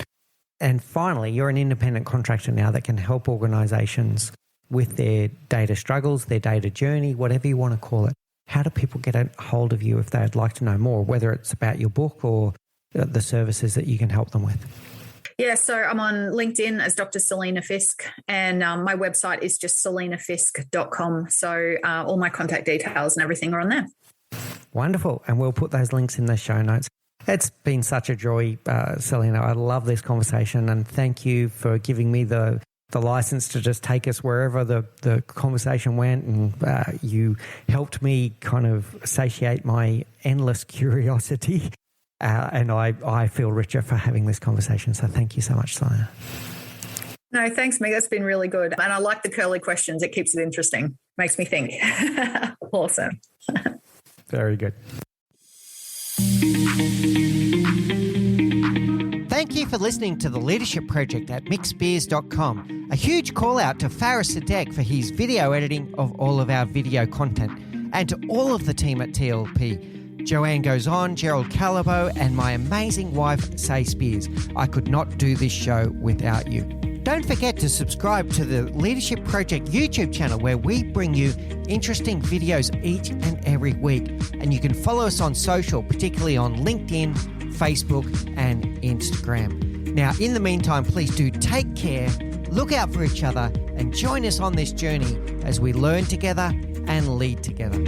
And finally, you're an independent contractor now that can help organisations with their data struggles, their data journey, whatever you want to call it. How do people get a hold of you if they'd like to know more, whether it's about your book or the services that you can help them with? Yeah, so I'm on LinkedIn as Dr. Selena Fisk, and my website is just selenafisk.com. So all my contact details and everything are on there. Wonderful. And we'll put those links in the show notes. It's been such a joy, Selena. I love this conversation, and thank you for giving me the license to just take us wherever the conversation went, and you helped me kind of satiate my endless curiosity. And I feel richer for having this conversation. So thank you so much, Selena. No, thanks, Meg. That's been really good. And I like the curly questions. It keeps it interesting. Makes me think. Awesome. Very good. Thank you for listening to The Leadership Project at mixbeers.com. A huge call out to Faris Sadek for his video editing of all of our video content, and to all of the team at TLP. Joanne Goes On, Gerald Calabo, and my amazing wife, Say Spears. I could not do this show without you. Don't forget to subscribe to the Leadership Project YouTube channel, where we bring you interesting videos each and every week. And you can follow us on social, particularly on LinkedIn, Facebook, and Instagram. Now, in the meantime, please do take care, look out for each other, and join us on this journey as we learn together and lead together.